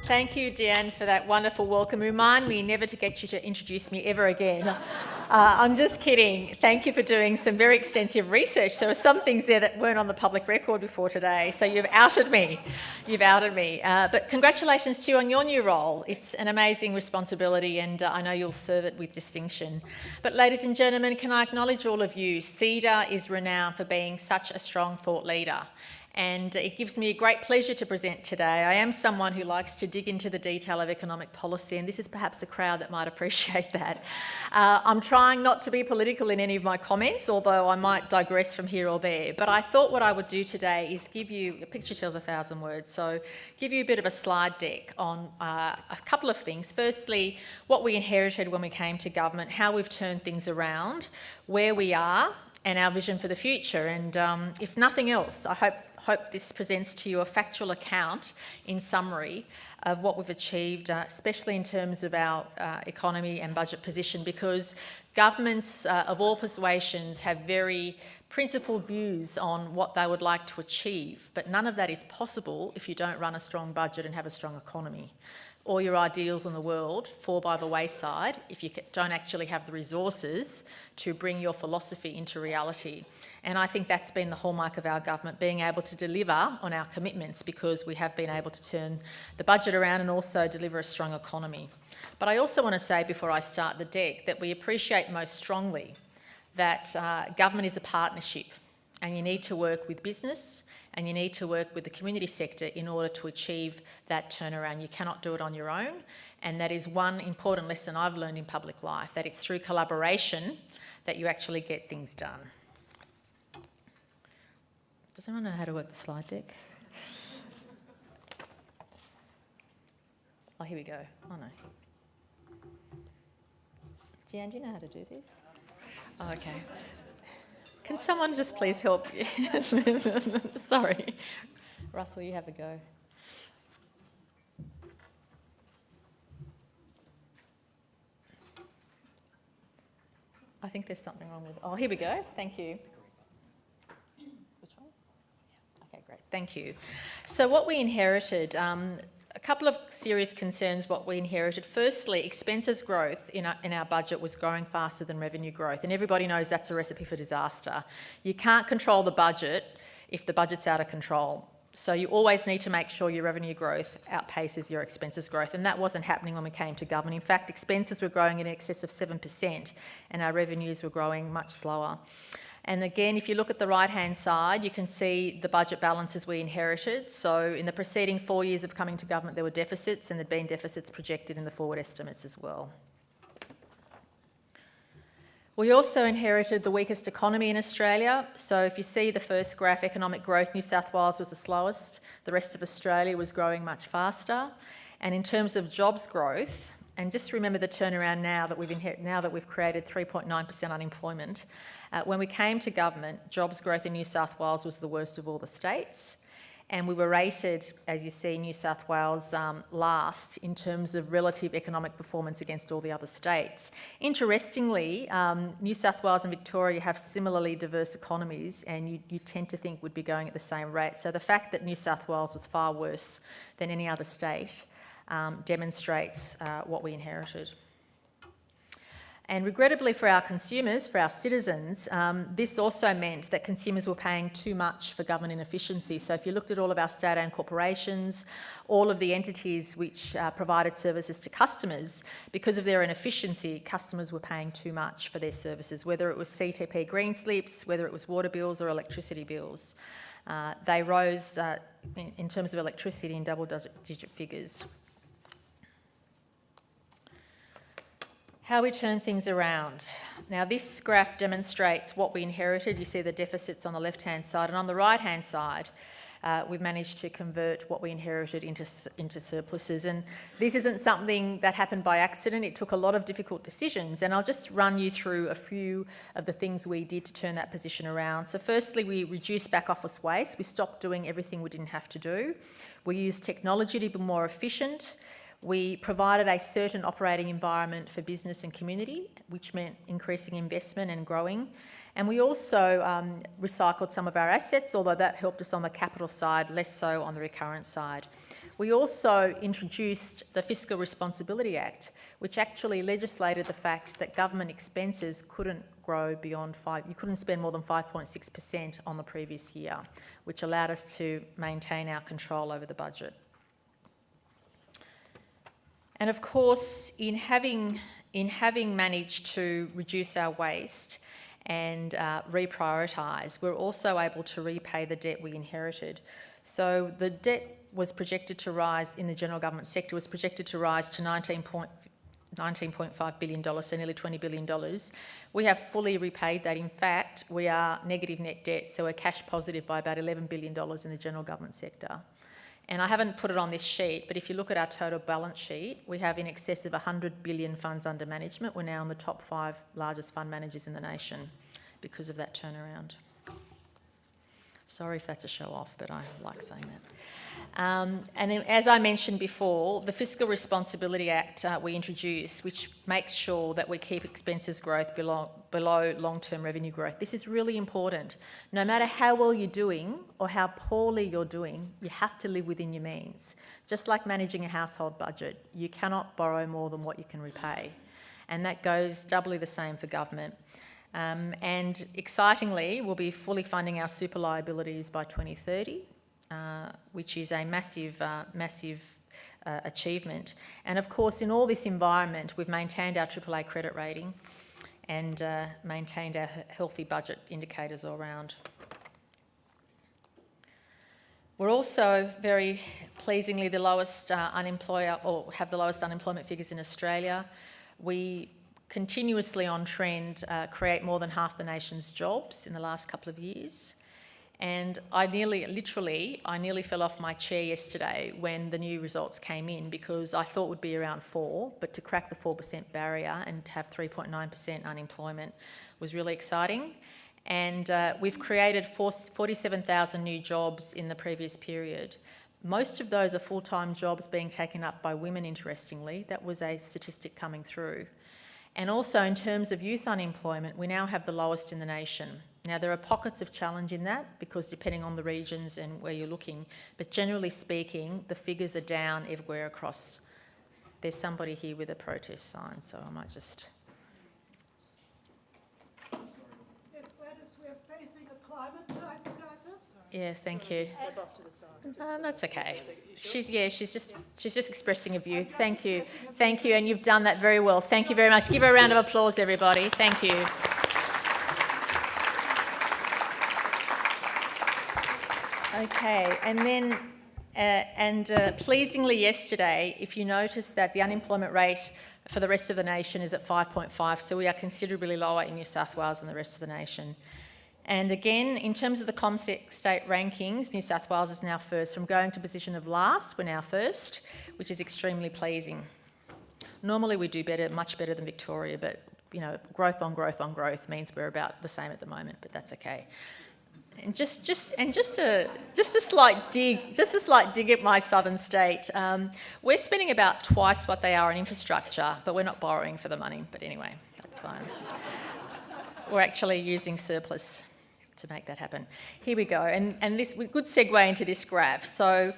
Thank you, Deanne, for that wonderful welcome. Remind me never to get you to introduce me ever again. I'm just kidding. Thank you for doing some very extensive research. There were some things there that weren't on the public record before today, so you've outed me. But congratulations to you on your new role. It's an amazing responsibility, and I know you'll serve it with distinction. But ladies and gentlemen, can I acknowledge all of you? CEDA is renowned for being such a strong thought leader. And it gives me a great pleasure to present today. I am someone who likes to dig into the detail of economic policy, and this is perhaps a crowd that might appreciate that. I'm trying not to be political in any of my comments, although I might digress from here or there. But I thought what I would do today is give you, a picture tells 1,000 words, so give you a bit of a slide deck on a couple of things. Firstly, what we inherited when we came to government, how we've turned things around, where we are, and our vision for the future. And if nothing else, I hope this presents to you a factual account, in summary, of what we've achieved, especially in terms of our economy and budget position, because governments of all persuasions have very principled views on what they would like to achieve, but none of that is possible if you don't run a strong budget and have a strong economy. All your ideals in the world fall by the wayside if you don't actually have the resources to bring your philosophy into reality. And I think that's been the hallmark of our government, being able to deliver on our commitments, because we have been able to turn the budget around and also deliver a strong economy. But I also want to say, before I start the deck, that we appreciate most strongly that government is a partnership, and you need to work with business and you need to work with the community sector in order to achieve that turnaround. You cannot do it on your own, and that is one important lesson I've learned in public life, that it's through collaboration that you actually get things done. Does anyone know how to work the slide deck? Oh, here we go. Oh, no. Jan, do you know how to do this? Oh, okay. Can someone just please help? Sorry. Russell, you have a go. I think there's something wrong with it. Oh, here we go. Thank you. Which one? Okay, great. Thank you. So what we inherited, a couple of serious concerns what we inherited. Firstly, expenses growth in our budget was growing faster than revenue growth, and everybody knows that's a recipe for disaster. You can't control the budget if the budget's out of control. So you always need to make sure your revenue growth outpaces your expenses growth, and that wasn't happening when we came to government. In fact, expenses were growing in excess of 7% and our revenues were growing much slower. And again, if you look at the right-hand side, you can see the budget balances we inherited. So in the preceding 4 years of coming to government, there were deficits, and there'd been deficits projected in the forward estimates as well. We also inherited the weakest economy in Australia. So if you see the first graph, economic growth, New South Wales was the slowest. The rest of Australia was growing much faster. And in terms of jobs growth, and just remember the turnaround now that we've created 3.9% unemployment. When we came to government, jobs growth in New South Wales was the worst of all the states. And we were rated, as you see, New South Wales last in terms of relative economic performance against all the other states. Interestingly, New South Wales and Victoria have similarly diverse economies, and you tend to think would be going at the same rate. So the fact that New South Wales was far worse than any other state demonstrates what we inherited. And regrettably for our consumers, for our citizens, this also meant that consumers were paying too much for government inefficiency. So if you looked at all of our state-owned corporations, all of the entities which provided services to customers, because of their inefficiency, customers were paying too much for their services, whether it was CTP green slips, whether it was water bills or electricity bills. They rose in terms of electricity in double-digit figures. How we turn things around. Now this graph demonstrates what we inherited. You see the deficits on the left-hand side, and on the right-hand side, we've managed to convert what we inherited into surpluses. And this isn't something that happened by accident. It took a lot of difficult decisions, and I'll just run you through a few of the things we did to turn that position around. So firstly, we reduced back office waste. We stopped doing everything we didn't have to do. We used technology to be more efficient. We provided a certain operating environment for business and community, which meant increasing investment and growing. And we also recycled some of our assets, although that helped us on the capital side, less so on the recurrent side. We also introduced the Fiscal Responsibility Act, which actually legislated the fact that government expenses couldn't grow beyond you couldn't spend more than 5.6% on the previous year, which allowed us to maintain our control over the budget. And of course, in having managed to reduce our waste and reprioritise, we're also able to repay the debt we inherited. So the debt was projected to rise in the general government sector, was projected to rise to $19.5 billion, so nearly $20 billion. We have fully repaid that. In fact, we are negative net debt, so we're cash positive by about $11 billion in the general government sector. And I haven't put it on this sheet, but if you look at our total balance sheet, we have in excess of 100 billion funds under management. We're now in the top 5 largest fund managers in the nation because of that turnaround. Sorry if that's a show off, but I like saying that. And as I mentioned before, the Fiscal Responsibility Act we introduced, which makes sure that we keep expenses growth below long-term revenue growth. This is really important. No matter how well you're doing or how poorly you're doing, you have to live within your means. Just like managing a household budget, you cannot borrow more than what you can repay. And that goes doubly the same for government. And excitingly, we'll be fully funding our super liabilities by 2030, which is a massive achievement. And of course, in all this environment, we've maintained our AAA credit rating and maintained our healthy budget indicators all round. We're also very pleasingly have the lowest unemployment figures in Australia. We continuously on trend create more than half the nation's jobs in the last couple of years. And I nearly fell off my chair yesterday when the new results came in, because I thought would be around 4, but to crack the 4% barrier and to have 3.9% unemployment was really exciting. And we've created 47,000 new jobs in the previous period. Most of those are full-time jobs being taken up by women, interestingly. That was a statistic coming through. And also in terms of youth unemployment, we now have the lowest in the nation. Now, there are pockets of challenge in that, because depending on the regions and where you're looking, but generally speaking, the figures are down everywhere across. There's somebody here with a protest sign, so I might just... Yes, Gladys, we're facing a climate crisis. Yeah, thank you. Step off to the side. That's okay. She's just expressing a view. Thank you, and you've done that very well. Thank you very much. Give her a round of applause, everybody. Thank you. Okay, and then pleasingly yesterday, if you notice that the unemployment rate for the rest of the nation is at 5.5, so we are considerably lower in New South Wales than the rest of the nation. And again, in terms of the CommSec state rankings, New South Wales is now first. From going to position of last, we're now first, which is extremely pleasing. Normally we do better, much better than Victoria, but you know, growth on growth on growth means we're about the same at the moment, but that's okay. And just a slight dig at my southern state. We're spending about twice what they are on infrastructure, but we're not borrowing for the money. But anyway, that's fine. We're actually using surplus to make that happen. Here we go, and this good segue into this graph. So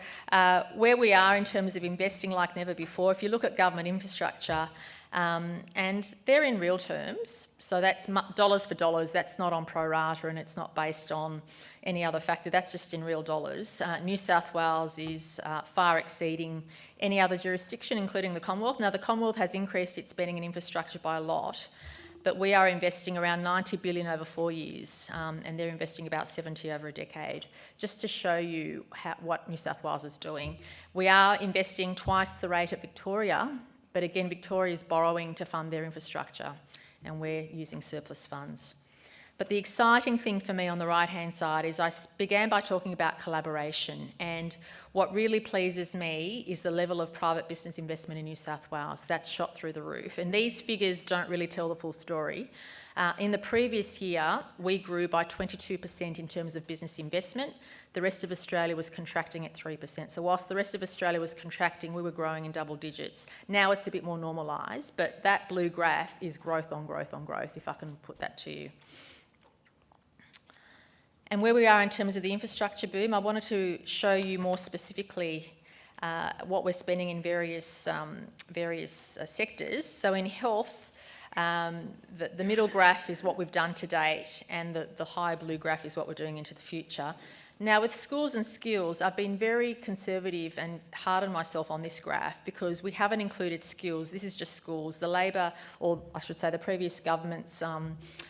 where we are in terms of investing like never before, if you look at government infrastructure, and they're in real terms, so that's dollars for dollars, that's not on pro rata and it's not based on any other factor, that's just in real dollars. New South Wales is far exceeding any other jurisdiction, including the Commonwealth. Now, the Commonwealth has increased its spending in infrastructure by a lot, but we are investing around 90 billion over 4 years, and they're investing about 70 over a decade, just to show you what New South Wales is doing. We are investing twice the rate of Victoria, but again, Victoria is borrowing to fund their infrastructure, and we're using surplus funds. But the exciting thing for me on the right-hand side is I began by talking about collaboration, and what really pleases me is the level of private business investment in New South Wales. That's shot through the roof, and these figures don't really tell the full story. In the previous year, we grew by 22% in terms of business investment. The rest of Australia was contracting at 3%. So whilst the rest of Australia was contracting, we were growing in double digits. Now it's a bit more normalised, but that blue graph is growth on growth on growth, if I can put that to you. And where we are in terms of the infrastructure boom, I wanted to show you more specifically what we're spending in various sectors. So in health, the middle graph is what we've done to date, and the high blue graph is what we're doing into the future. Now, with schools and skills, I've been very conservative and hard on myself on this graph because we haven't included skills. This is just schools. The Labor, or I should say the previous government's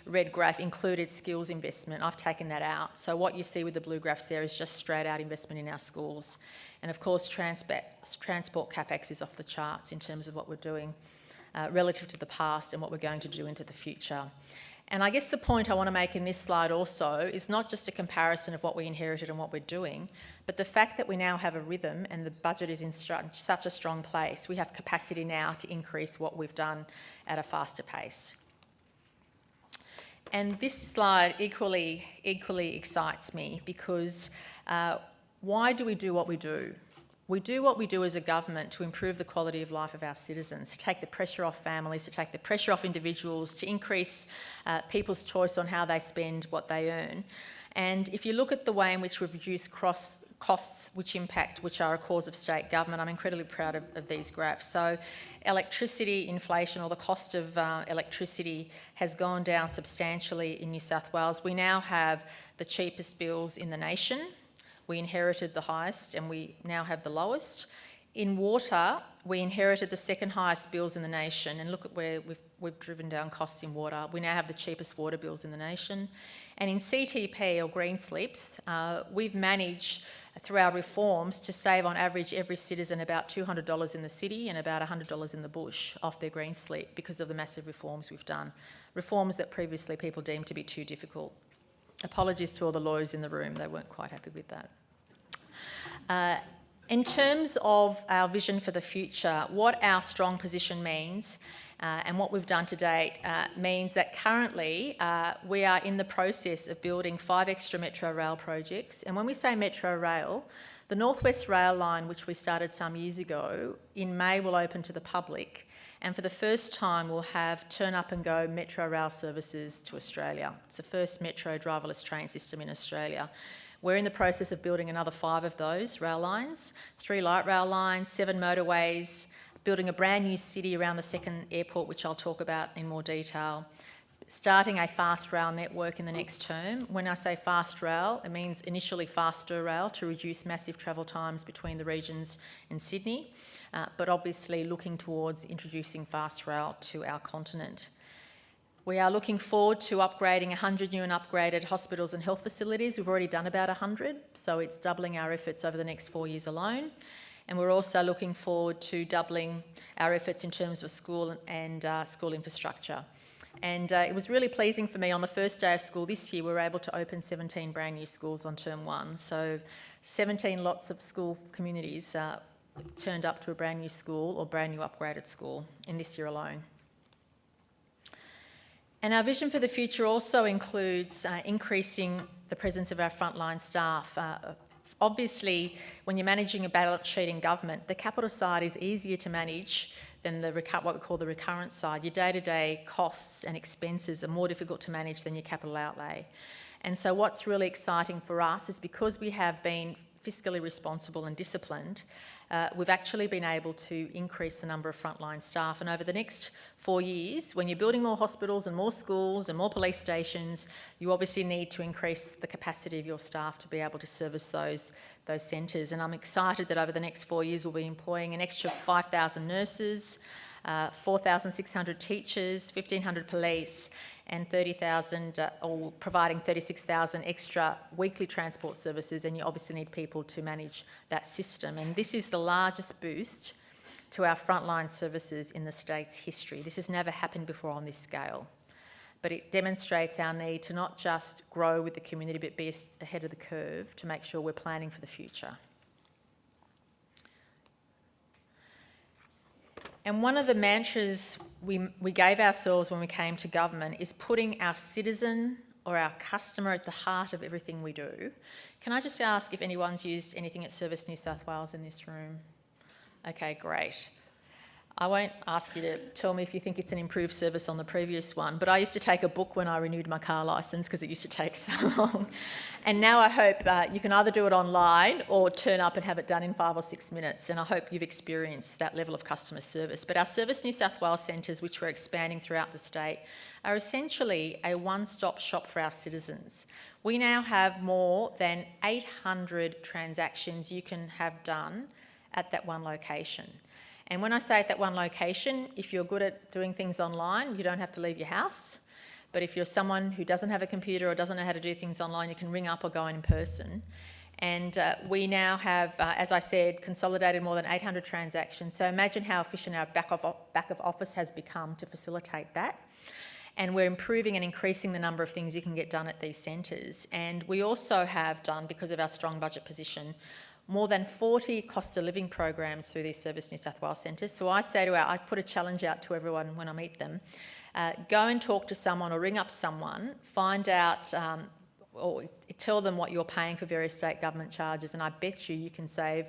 red graph included skills investment. I've taken that out. So what you see with the blue graphs there is just straight out investment in our schools. And of course, transport capex is off the charts in terms of what we're doing relative to the past and what we're going to do into the future. And I guess the point I want to make in this slide also is not just a comparison of what we inherited and what we're doing, but the fact that we now have a rhythm and the budget is in such a strong place. We have capacity now to increase what we've done at a faster pace. And this slide equally excites me because why do we do what we do? We do what we do as a government to improve the quality of life of our citizens, to take the pressure off families, to take the pressure off individuals, to increase people's choice on how they spend what they earn. And if you look at the way in which we've reduced costs which are a cause of state government, I'm incredibly proud of these graphs. So electricity inflation, or the cost of electricity, has gone down substantially in New South Wales. We now have the cheapest bills in the nation. We inherited the highest and we now have the lowest. In water, we inherited the second highest bills in the nation, and look at where we've driven down costs in water. We now have the cheapest water bills in the nation. And in CTP, or green slips, we've managed through our reforms to save on average every citizen about $200 in the city and about $100 in the bush off their green slip because of the massive reforms we've done. Reforms that previously people deemed to be too difficult. Apologies to all the lawyers in the room, they weren't quite happy with that. In terms of our vision for the future, what our strong position means and what we've done to date means that currently we are in the process of building 5 extra Metro Rail projects. And when we say Metro Rail, the North West Rail line, which we started some years ago, in May will open to the public. And for the first time, we'll have turn-up-and-go Metro Rail services to Australia. It's the first Metro driverless train system in Australia. We're in the process of building another 5 of those rail lines, 3 light rail lines, 7 motorways, building a brand new city around the second airport, which I'll talk about in more detail, starting a fast rail network in the next term. When I say fast rail, it means initially faster rail to reduce massive travel times between the regions and Sydney, but obviously looking towards introducing fast rail to our continent. We are looking forward to upgrading 100 new and upgraded hospitals and health facilities. We've already done about 100, so it's doubling our efforts over the next 4 years alone. And we're also looking forward to doubling our efforts in terms of school and school infrastructure. And it was really pleasing for me on the first day of school this year, we were able to open 17 brand new schools on term 1. So 17 lots of school communities turned up to a brand new school or brand new upgraded school in this year alone. And our vision for the future also includes increasing the presence of our frontline staff. Obviously, when you're managing a balance sheet in government, the capital side is easier to manage than what we call the recurrent side. Your day-to-day costs and expenses are more difficult to manage than your capital outlay. And so what's really exciting for us is because we have been fiscally responsible and disciplined, we've actually been able to increase the number of frontline staff. And over the next 4 years, when you're building more hospitals and more schools and more police stations, you obviously need to increase the capacity of your staff to be able to service those centres. And I'm excited that over the next 4 years, we'll be employing an extra 5,000 nurses, 4,600 teachers, 1,500 police, and 30,000, or providing 36,000 extra weekly transport services, and you obviously need people to manage that system. And this is the largest boost to our frontline services in the state's history. This has never happened before on this scale, but it demonstrates our need to not just grow with the community, but be ahead of the curve to make sure we're planning for the future. And one of the mantras we gave ourselves when we came to government is putting our citizen or our customer at the heart of everything we do. Can I just ask if anyone's used anything at Service New South Wales in this room? Okay, great. I won't ask you to tell me if you think it's an improved service on the previous one, but I used to take a book when I renewed my car licence because it used to take so long. And now I hope you can either do it online or turn up and have it done in 5 or 6 minutes. And I hope you've experienced that level of customer service. But our Service New South Wales centres, which we're expanding throughout the state, are essentially a one-stop shop for our citizens. We now have more than 800 transactions you can have done at that one location. And when I say at that one location, if you're good at doing things online, you don't have to leave your house. But if you're someone who doesn't have a computer or doesn't know how to do things online, you can ring up or go in person. And we now have, as I said, consolidated more than 800 transactions. So imagine how efficient our back of office has become to facilitate that. And we're improving and increasing the number of things you can get done at these centres. And we also have done, because of our strong budget position, more than 40 cost of living programs through these Service New South Wales centres. So I put a challenge out to everyone when I meet them. Go and talk to someone or ring up someone, find out or tell them what you're paying for various state government charges, and I bet you can save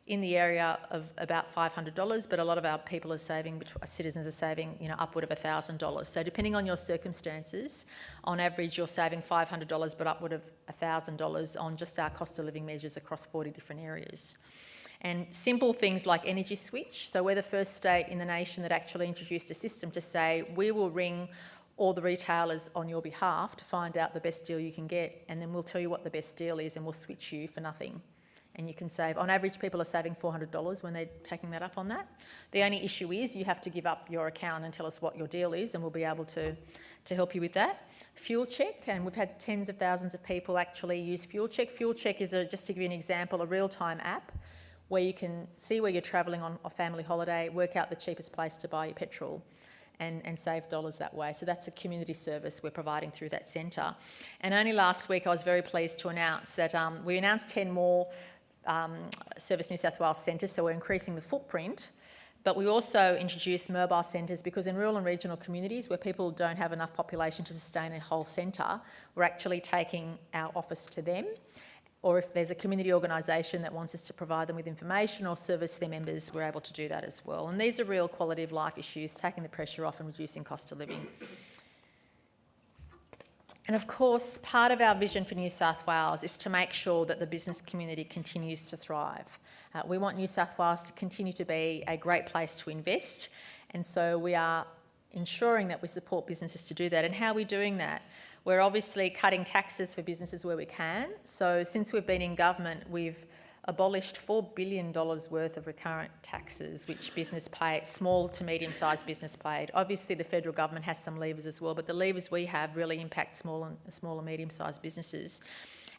in the area of about $500, but a lot of our people are saving, citizens are saving, upward of $1,000. So depending on your circumstances, on average you're saving $500, but upward of $1,000 on just our cost of living measures across 40 different areas. And simple things like energy switch. So we're the first state in the nation that actually introduced a system to say, we will ring all the retailers on your behalf to find out the best deal you can get, and then we'll tell you what the best deal is and we'll switch you for nothing. And you can save, on average, people are saving $400 when they're taking that up on that. The only issue is you have to give up your account and tell us what your deal is, and we'll be able to help you with that. Fuel Check, and we've had tens of thousands of people actually use Fuel Check. Fuel Check is, just to give you an example, a real-time app where you can see where you're travelling on a family holiday, work out the cheapest place to buy your petrol, and save dollars that way. So that's a community service we're providing through that centre. And only last week I was very pleased to announce that we announced 10 more Service New South Wales centres, so we're increasing the footprint, but we also introduced mobile centres because in rural and regional communities where people don't have enough population to sustain a whole centre, we're actually taking our office to them. Or if there's a community organisation that wants us to provide them with information or service their members, we're able to do that as well. And these are real quality of life issues, taking the pressure off and reducing cost of living. And of course, part of our vision for New South Wales is to make sure that the business community continues to thrive. We want New South Wales to continue to be a great place to invest, and so we are ensuring that we support businesses to do that. And how are we doing that? We're obviously cutting taxes for businesses where we can. So since we've been in government, we've abolished $4 billion worth of recurrent taxes which business paid, small to medium-sized business paid. Obviously the federal government has some levers as well, but the levers we have really impact small and medium-sized businesses.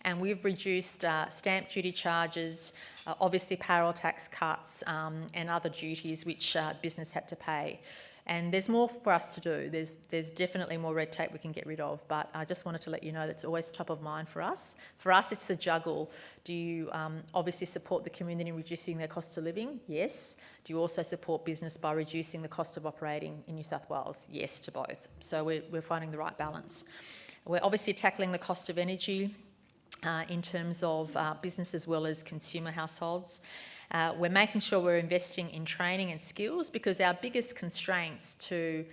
And we've reduced stamp duty charges, obviously payroll tax cuts, and other duties which business had to pay. And there's more for us to do. There's definitely more red tape we can get rid of, but I just wanted to let you know that's always top of mind for us. For us, it's the juggle. Do you obviously support the community in reducing their cost of living? Yes. Do you also support business by reducing the cost of operating in New South Wales? Yes to both. So we're finding the right balance. We're obviously tackling the cost of energy in terms of business as well as consumer households. We're making sure we're investing in training and skills because our biggest constraints to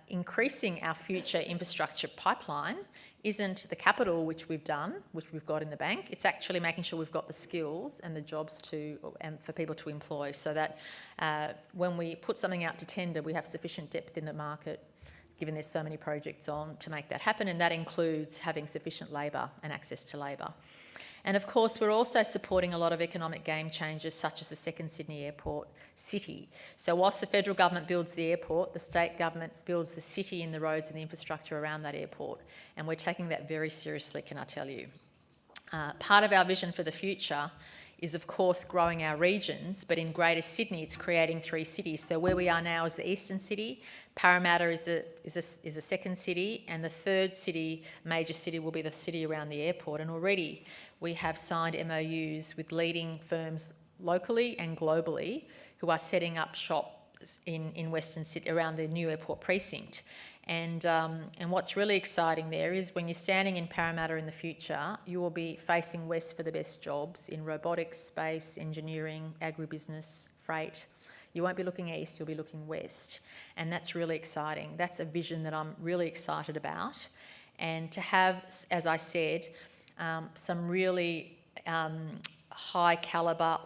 increasing our future infrastructure pipeline isn't the capital which we've got in the bank. It's actually making sure we've got the skills and the jobs and for people to employ, so that when we put something out to tender, we have sufficient depth in the market, given there's so many projects on, to make that happen, and that includes having sufficient labour and access to labour. And of course, we're also supporting a lot of economic game changers, such as the second Sydney Airport City. So whilst the federal government builds the airport, the state government builds the city and the roads and the infrastructure around that airport. And we're taking that very seriously, can I tell you. Part of our vision for the future is, of course, growing our regions, but in Greater Sydney, it's creating 3 cities. So where we are now is the eastern city, Parramatta is the second city, and the third city, major city, will be the city around the airport. And already we have signed MOUs with leading firms locally and globally who are setting up shop in Western Sydney around the new airport precinct. And what's really exciting there is when you're standing in Parramatta in the future, you will be facing west for the best jobs in robotics, space, engineering, agribusiness, freight. You won't be looking east, you'll be looking west. And that's really exciting. That's a vision that I'm really excited about. And to have, as I said, some really high calibre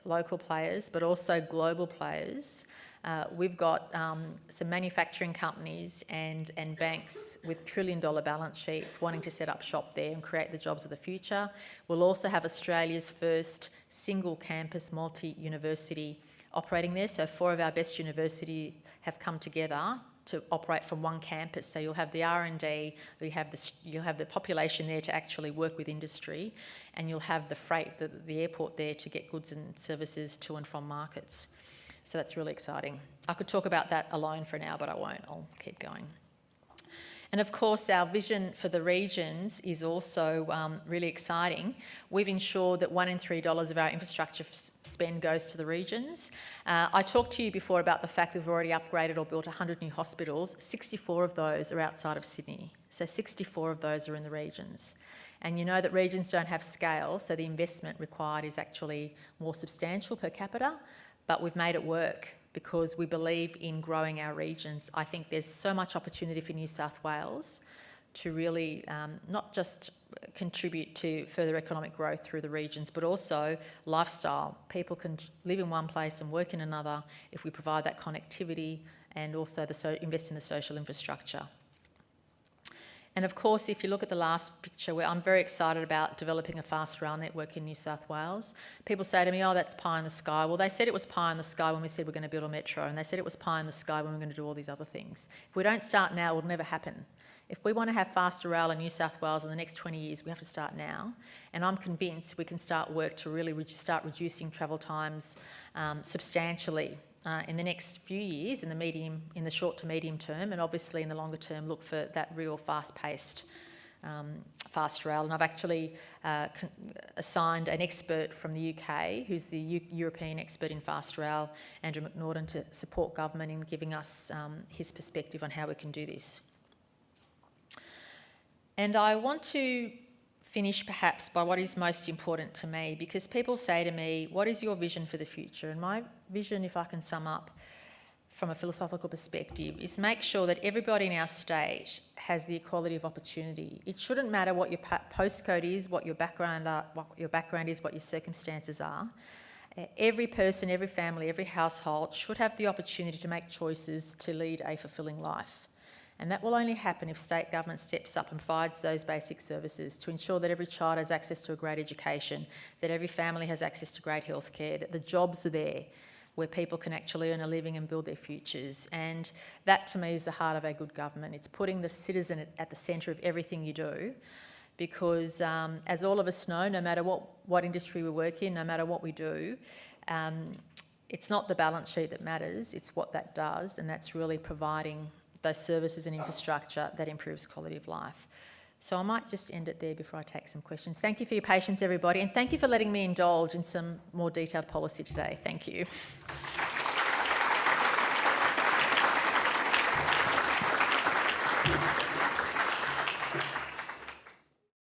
local players, but also global players. We've got some manufacturing companies and banks with trillion-dollar balance sheets wanting to set up shop there and create the jobs of the future. We'll also have Australia's first single-campus multi-university operating there. So 4 of our best universities have come together to operate from one campus. So you'll have the R&D, you'll have the population there to actually work with industry, and you'll have the freight, the airport there to get goods and services to and from markets. So that's really exciting. I could talk about that alone for an hour, but I won't. I'll keep going. And of course, our vision for the regions is also really exciting. We've ensured that $1 in $3 of our infrastructure spend goes to the regions. I talked to you before about the fact that we've already upgraded or built 100 new hospitals. 64 of those are outside of Sydney. So 64 of those are in the regions. And you know that regions don't have scale, so the investment required is actually more substantial per capita, but we've made it work because we believe in growing our regions. I think there's so much opportunity for New South Wales to really not just contribute to further economic growth through the regions, but also lifestyle. People can live in one place and work in another if we provide that connectivity and also invest in the social infrastructure. And of course, if you look at the last picture, where I'm very excited about developing a fast rail network in New South Wales. People say to me, oh, that's pie in the sky. Well, they said it was pie in the sky when we said we're going to build a metro, and they said it was pie in the sky when we're going to do all these other things. If we don't start now, it will never happen. If we want to have faster rail in New South Wales in the next 20 years, we have to start now. And I'm convinced we can start work to really start reducing travel times substantially in the next few years, in the short to medium term, and obviously in the longer term, look for that real fast-paced fast rail. And I've actually assigned an expert from the UK, who's the European expert in fast rail, Andrew McNaughton, to support government in giving us his perspective on how we can do this. And I want to finish perhaps by what is most important to me, because people say to me, what is your vision for the future? And my vision, if I can sum up from a philosophical perspective, is make sure that everybody in our state has the equality of opportunity. It shouldn't matter what your postcode is, what your background is, what your circumstances are. Every person, every family, every household should have the opportunity to make choices to lead a fulfilling life. And that will only happen if state government steps up and provides those basic services to ensure that every child has access to a great education, that every family has access to great healthcare, that the jobs are there where people can actually earn a living and build their futures. And that, to me, is the heart of a good government. It's putting the citizen at the centre of everything you do, because as all of us know, no matter what industry we work in, no matter what we do, it's not the balance sheet that matters, it's what that does, and that's really providing those services and infrastructure that improves quality of life. So I might just end it there before I take some questions. Thank you for your patience, everybody, and thank you for letting me indulge in some more detailed policy today. Thank you.